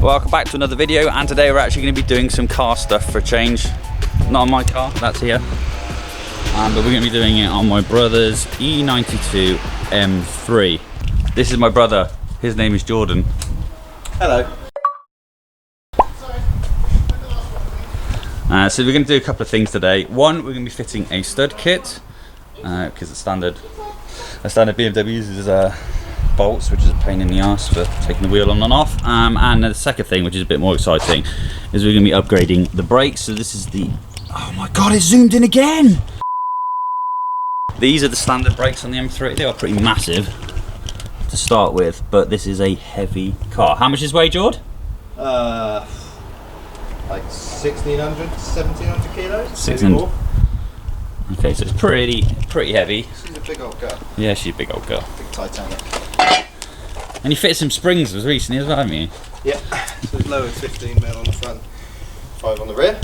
Welcome back to another video, and today we're actually going to be doing some car stuff for a change. Not on my car, that's here. But we're going to be doing it on my brother's E92 M3. This is my brother, his name is Jordan. Hello. So we're going to do a couple of things today. One, we're going to be fitting a stud kit, because the standard BMW uses bolts, which is a pain in the ass for taking the wheel on and off. And the second thing, which is a bit more exciting, is we're going to be upgrading the brakes. So this is the, oh my god, it zoomed in again! These are the standard brakes on the M3. They are pretty massive to start with, but this is a heavy car. How much is weigh, Jord? Like 1,600, 1,700 kilos. 600. Okay, so it's pretty heavy. She's a big old girl. Yeah, she's a big old girl. Big Titanic. And you fitted some springs recently as well, haven't you? Yeah. So it's lowered 15mm on the front, 5 on the rear,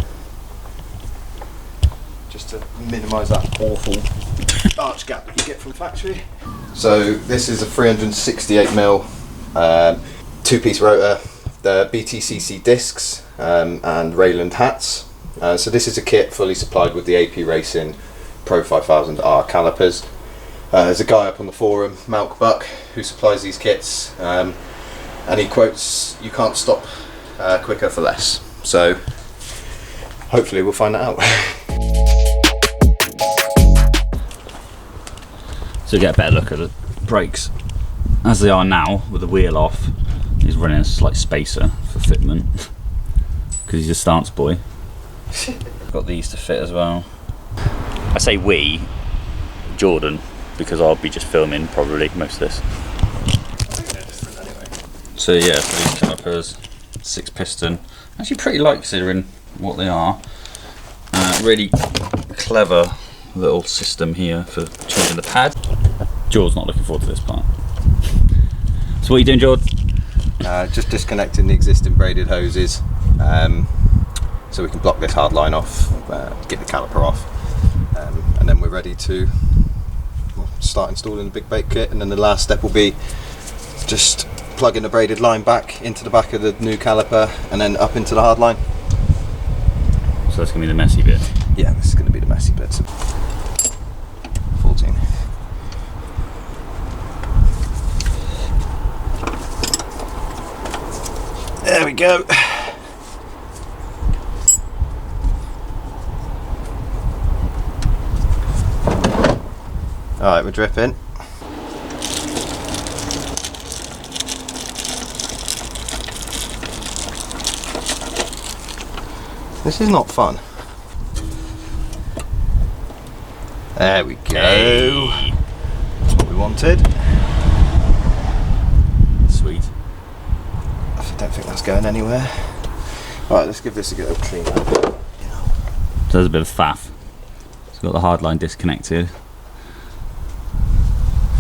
just to minimise that awful arch gap that you get from factory. So this is a 368mm two-piece rotor, the BTCC discs and Reyland hats. So this is a kit fully supplied with the AP Racing Pro 5000R calipers. There's a guy up on the forum, Malk Buck, who supplies these kits, and he quotes, "You can't stop quicker for less." So hopefully we'll find that out. So get a better look at the brakes as they are now with the wheel off. He's running a slight spacer for fitment because he's a stance boy. Got these to fit as well. I say we, Jordan, because I'll be just filming probably most of this. So yeah, for these calipers, 6 piston. Actually pretty light considering what they are. Really clever little system here for changing the pad. George's not looking forward to this part. So what are you doing, George? Just disconnecting the existing braided hoses, so we can block this hard line off, get the caliper off, and then we're ready to start installing the big brake kit. And then the last step will be just plugging the braided line back into the back of the new caliper and then up into the hard line. So that's going to be the messy bit? Yeah, this is going to be the messy bit. 14. There we go. Alright, we're dripping. This is not fun. There we go. Hey. That's what we wanted. Sweet. I don't think that's going anywhere. Alright, let's give this a go clean up. So there's a bit of faff. It's got the hard line disconnected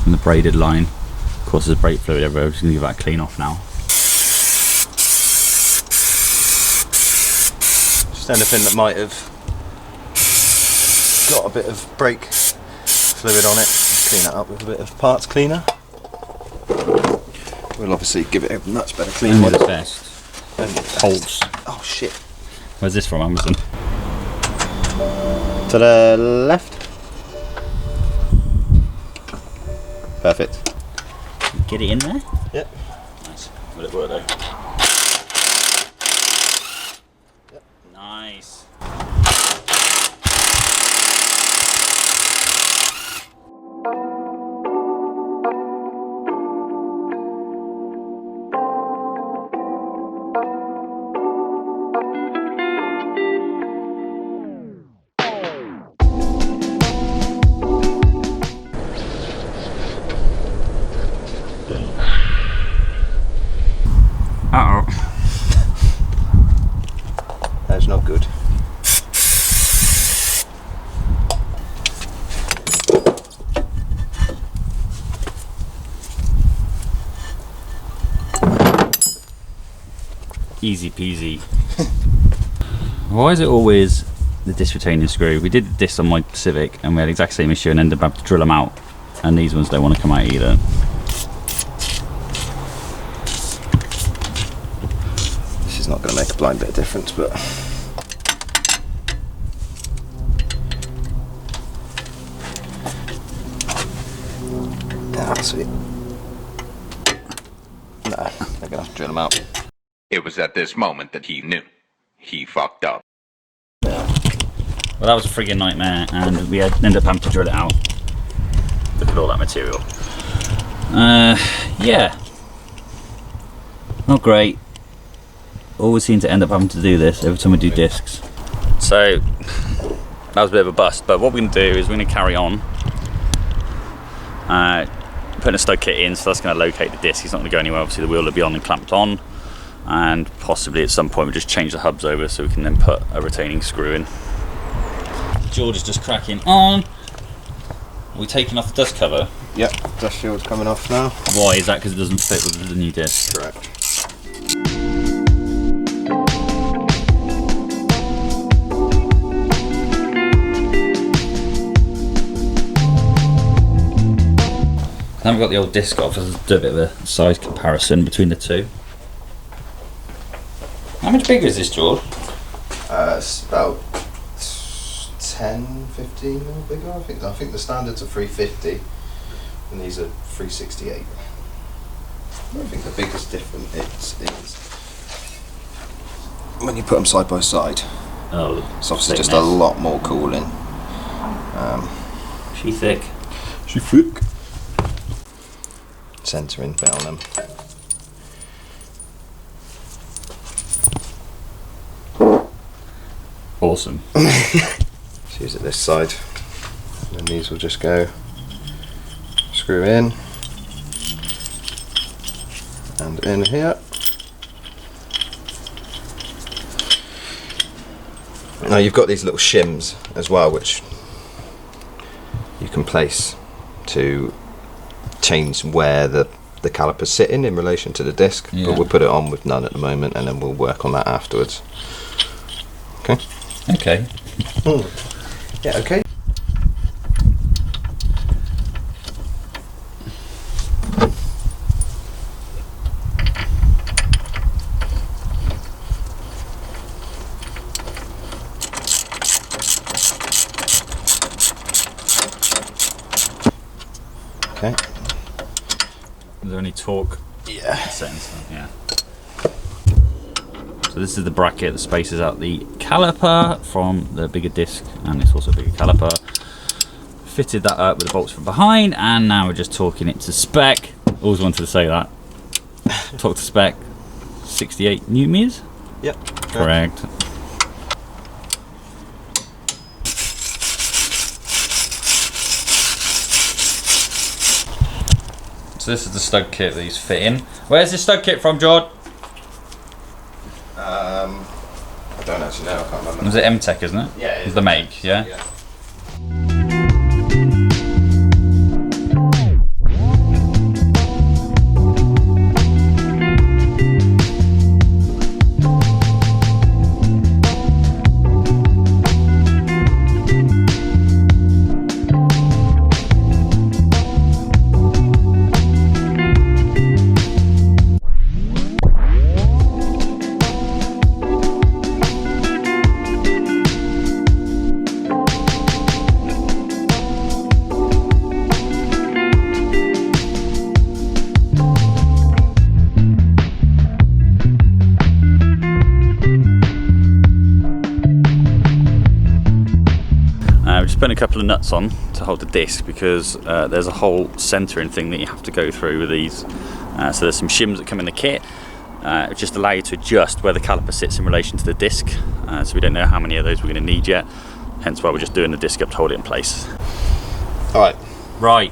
from the braided line. Of course there's brake fluid everywhere. We're just going to give that a clean off now. Just anything that might have got a bit of brake fluid on it, clean that up with a bit of parts cleaner. We'll obviously give it a much better clean. Only the best. Bolts. Oh shit. Where's this from, Amazon? To the left. Perfect. Get it in there? Yep. Nice. Will it work though? Nice. Uh-oh. That's not good. Easy peasy. Why is it always the disc retaining screw? We did the disc on my Civic and we had the exact same issue and ended up having to drill them out, and these ones don't want to come out either. This is not going to make a blind bit of difference, but sweet. No, they're going to have to drill them out. It was at this moment that he knew. He fucked up. Well, that was a friggin' nightmare, and we ended up having to drill it out. Look at all that material. Yeah. Not great. Always seem to end up having to do this every time we do discs. So, that was a bit of a bust, but what we're going to do is we're going to carry on. Putting a stud kit in, so that's going to locate the disc. It's not going to go anywhere. Obviously the wheel will be on and clamped on, and possibly at some point we'll just change the hubs over so we can then put a retaining screw in. George is just cracking on. Are we taking off the dust cover? Yep, dust shield's coming off now. Why is that? Because it doesn't fit with the new disc? Correct. I haven't got the old disc off, so let's do a bit of a size comparison between the two. How much bigger is this, George? It's about 10, 15 mil bigger, I think. I think the standards are 350 and these are 368. I think the biggest difference is when you put them side by side. Oh, it's obviously just a lot more cooling. She thick. She thick. Centering bit on them. Awesome. Let's use it this side, and then these will just go screw in and in here. Now you've got these little shims as well, which you can place to change where the calipers sit in relation to the disc, yeah. But we'll put it on with none at the moment, and then we'll work on that afterwards. Okay. Okay. Yeah. Okay. Okay. Is there any torque? Yeah. Settings? Yeah. So this is the bracket that spaces out the caliper from the bigger disc, and it's also a bigger caliper. Fitted that up with the bolts from behind, and now we're just torquing it to spec. Always wanted to say that. Torque to spec. 68 newton meters? Yep. Correct. So this is the stud kit that he's fitting. Where's this stud kit from, George? I don't actually know. I can't remember. Was it M-Tech, isn't it? Yeah, it It's the make, yeah? Yeah. just putting a couple of nuts on to hold the disc, because there's a whole centering thing that you have to go through with these. So there's some shims that come in the kit, just allow you to adjust where the caliper sits in relation to the disc. So we don't know how many of those we're going to need yet, hence why we're just doing the disc up to hold it in place. Alright. Right,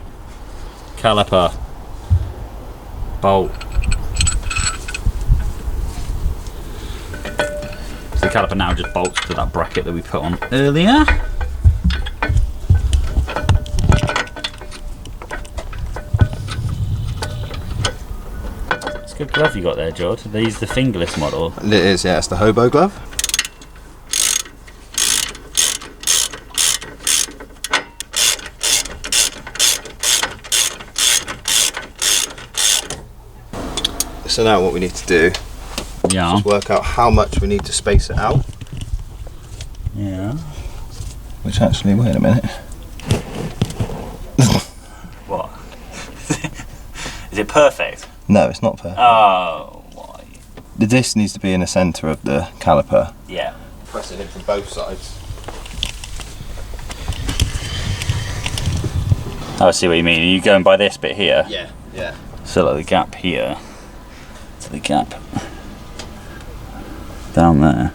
caliper, bolt. So the caliper now just bolts to that bracket that we put on earlier. It's a good glove you got there, George. They use the fingerless model. It is, yeah, it's the hobo glove. So now what we need to do Yeah. is work out how much we need to space it out. Yeah. Which actually, wait a minute. What? Is it perfect? No, it's not perfect. Oh, why? The disc needs to be in the centre of the caliper. Yeah. Pressing it from both sides. Oh, I see what you mean. Are you going by this bit here? Yeah, yeah. So like the gap here to the gap down there.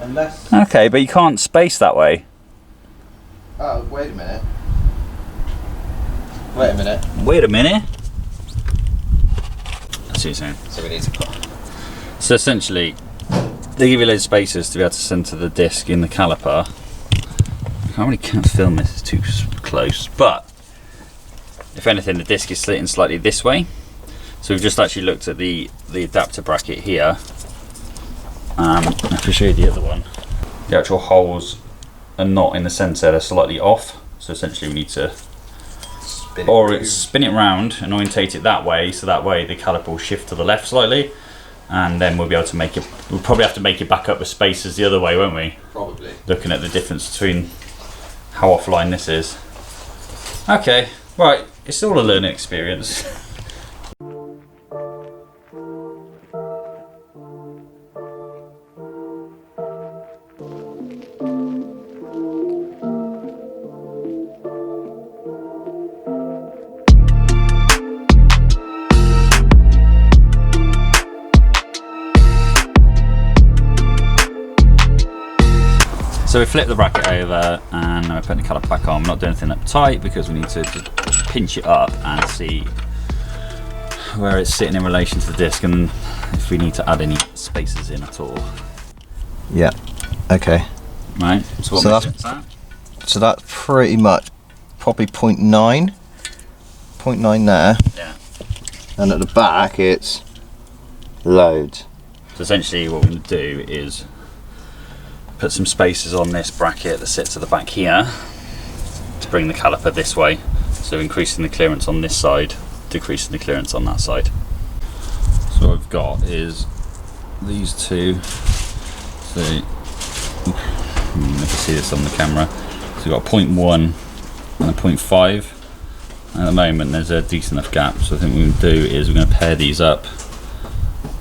Unless... Okay, but you can't space that way. Oh, wait a minute. Wait a minute. Wait a minute. I see what you're saying. So we need to put... So essentially, they give you loads of spaces to be able to centre the disc in the caliper. I can't really film this, it's too close. But if anything, the disc is sitting slightly this way. So we've just actually looked at the adapter bracket here. I can show you the other one. The actual holes are not in the centre, they're slightly off. So essentially we need to spin it round and orientate it that way, so that way the caliper will shift to the left slightly, and then we'll be able to make it, we'll probably have to make it back up with spaces the other way, won't we? Probably. Looking at the difference between how offline this is. Okay, right, it's all a learning experience. So we flip the bracket over and we're putting the caliper back on. We're not doing anything up tight because we need to just pinch it up and see where it's sitting in relation to the disc and if we need to add any spaces in at all. Yeah. Okay. Right. So, what measurements that? So that's pretty much probably 0.9. 0.9 there. Yeah. And at the back it's loads. So essentially what we're going to do is put some spaces on this bracket that sits at the back here to bring the caliper this way, so increasing the clearance on this side, decreasing the clearance on that side. So what I've got is these two, so you can see this on the camera, so we've got a 0.1 and a 0.5. At the moment there's a decent enough gap, so I think what we're going to do is we're going to pair these up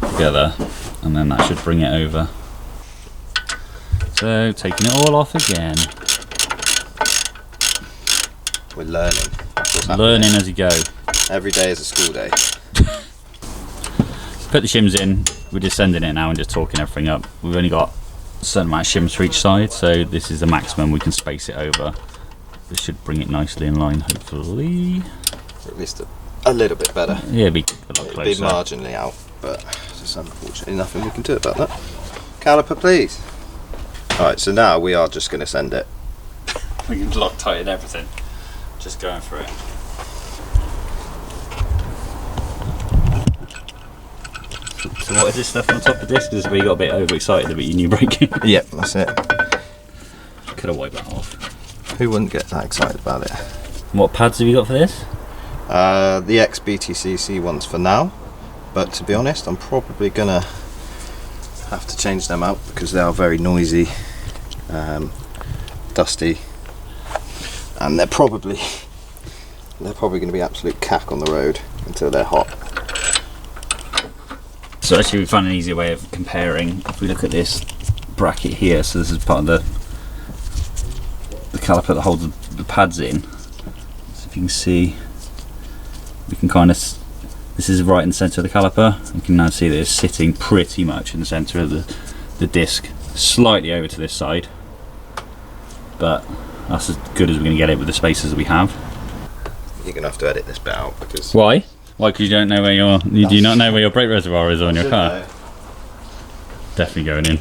together and then that should bring it over. So, taking it all off again. We're learning. Learning as you go. Every day is a school day. Put the shims in, we're just sending it now and just talking everything up. We've only got a certain amount of shims for each side, so this is the maximum we can space it over. This should bring it nicely in line, hopefully. Or at least a little bit better. Yeah, it'll be a lot It'll closer. be marginally out, but there's just unfortunately nothing we can do about that. Caliper, please. Alright, so now we are just going to send it. We can lock tight and everything. Just going for it. So what is this stuff on top of this? Because we got a bit overexcited about your new braking. Yep, that's it. Could have wiped that off. Who wouldn't get that excited about it? What pads have you got for this? The ex-BTCC ones for now, but to be honest, I'm probably going to have to change them out because they are very noisy, dusty, and they're probably going to be absolute cack on the road until they're hot. So actually we found an easier way of comparing. If we look at this bracket here, so this is part of the caliper that holds pads in. So if you can see, we can kind of, this is right in the centre of the caliper. You can now see that it's sitting pretty much in the centre of the disc, slightly over to this side, but that's as good as we're going to get it with the spacers that we have. You're going to have to edit this bit out because... Why? Why? Because you don't know where you do not know where your brake reservoir is on your car? Know. Definitely going in.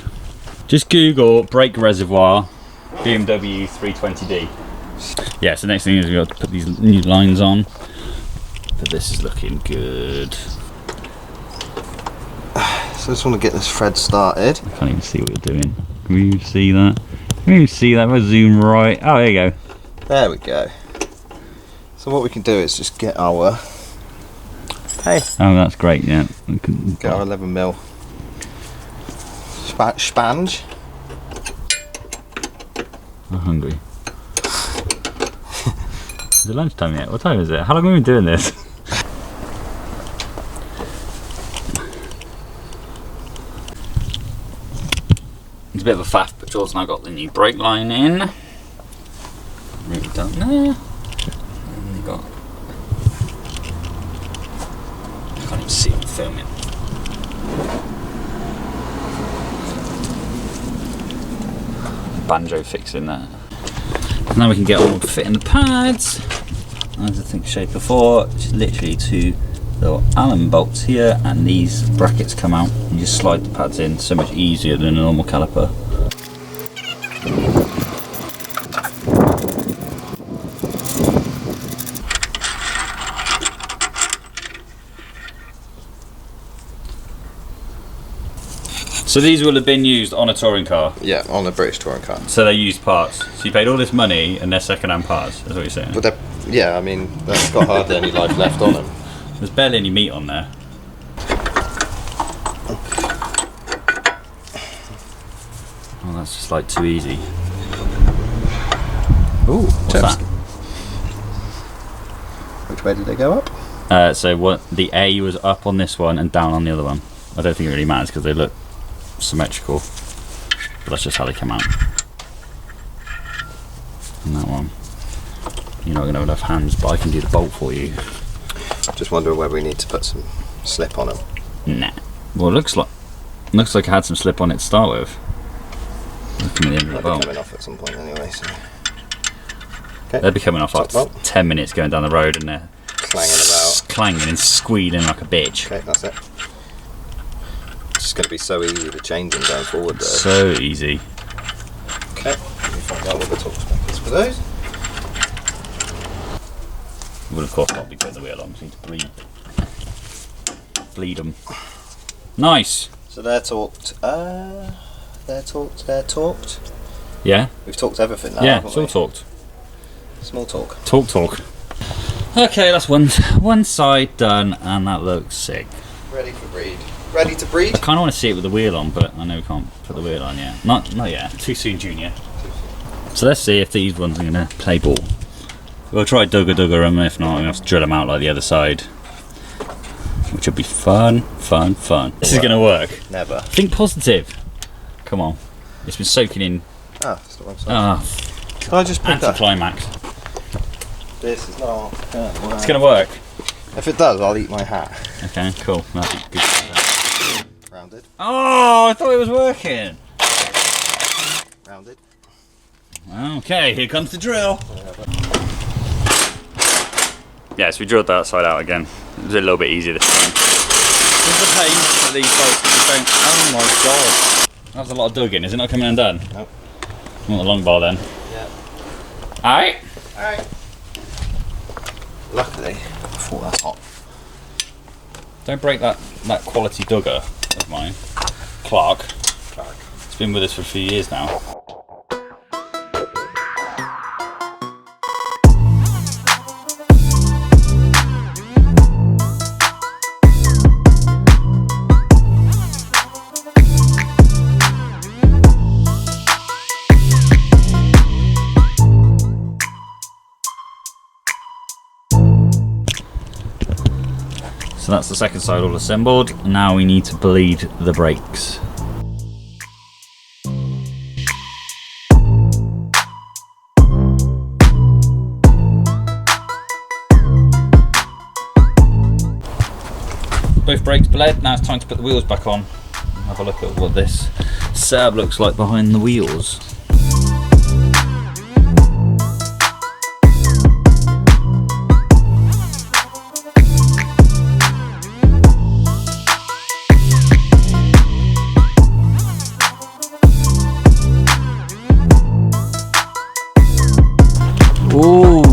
Just Google brake reservoir BMW 320D. Yeah, so the next thing is we've got to put these new lines on. But this is looking good. So I just want to get this thread started. I can't even see what you're doing. Can you see that? Can you see that? If I zoom right. Oh, there you go. There we go. So what we can do is just get our... Hey. Oh, that's great, yeah. Get our 11mm spange. I'm hungry. Is it lunchtime yet? What time is it? How long have we been doing this? It's a bit of a faff, but George's now got the new brake line in. Really done there. And we got... I can't even see what I'm filming. Banjo fixing there. So now we can get on with fitting the pads. As I think I showed before, just literally 2 little Allen bolts here, and these brackets come out. You just slide the pads in, so much easier than a normal caliper. So these will have been used on a touring car? Yeah, on a British touring car. So they're used parts. So you paid all this money and they're second-hand parts, is what you're saying? But yeah, I mean, that's got hardly any life left on them. There's barely any meat on there. Oh, that's just like too easy. Ooh, what's that? Which way did they go up? So what? The A was up on this one and down on the other one. I don't think it really matters because they look symmetrical, but that's just how they come out. And that one, you're not going to have enough hands, but I can do the bolt for you. Just wondering whether we need to put some slip on them. Nah. Well, it looks like I had some slip on it to start with. Looking at the end of the bolt. They'll be coming off at some point anyway. So. Okay. They'll be coming off after 10 minutes going down the road, and they're clanging and squealing like a bitch. Okay, that's it. It's just going to be so easy to change them going forward though. So easy. Okay, let me find out what the torque spec is for those. Well, of course, I'll be putting the wheel on, so you need to bleed them. Nice! So they're torqued. They're torqued. Yeah? We've torqued everything now. Yeah, it's all torqued. Small torque. Torque. Okay, that's one side done, and that looks sick. Ready for breed. Ready to breed? I kind of want to see it with the wheel on, but I know we can't put the wheel on yet. Not yet. Too soon, Junior. So let's see if these ones are going to play ball. We'll try dugger them. If not, we're going to have to drill them out like the other side, which will be fun. This is going to work. Never. Think positive. Come on. It's been soaking in. It's the wrong side. Can I just pick that? Anticlimax. This is not. It's going to work. If it does, I'll eat my hat. Okay, cool. That'll be good. Rounded. Oh, I thought it was working. Rounded. Okay, here comes the drill. Yeah, so we drilled that side out again. It was a little bit easier this time. This is the pain that these bolts just don't. Oh my god. That was a lot of dugging. Is it not coming undone? Nope. I want the long bar then. Yeah. Alright. Luckily, I thought that's hot. Don't break that quality dugger of mine. Clark. It's been with us for a few years now. So that's the second side all assembled. Now we need to bleed the brakes. brakes bled. Now it's time to put the wheels back on. Have a look at what this setup looks like behind the wheels. Ooh.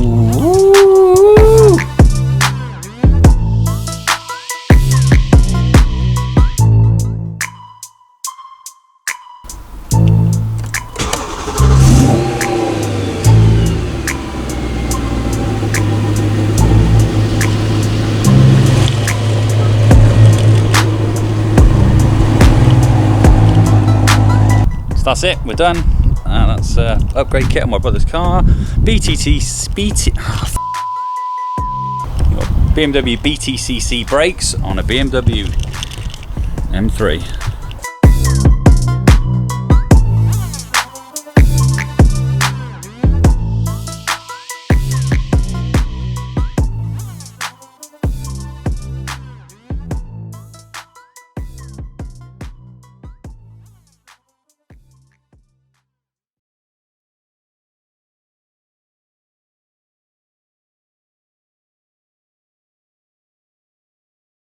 So that's it, we're done. That's upgrade kit on my brother's car. BMW BTCC brakes on a BMW M3.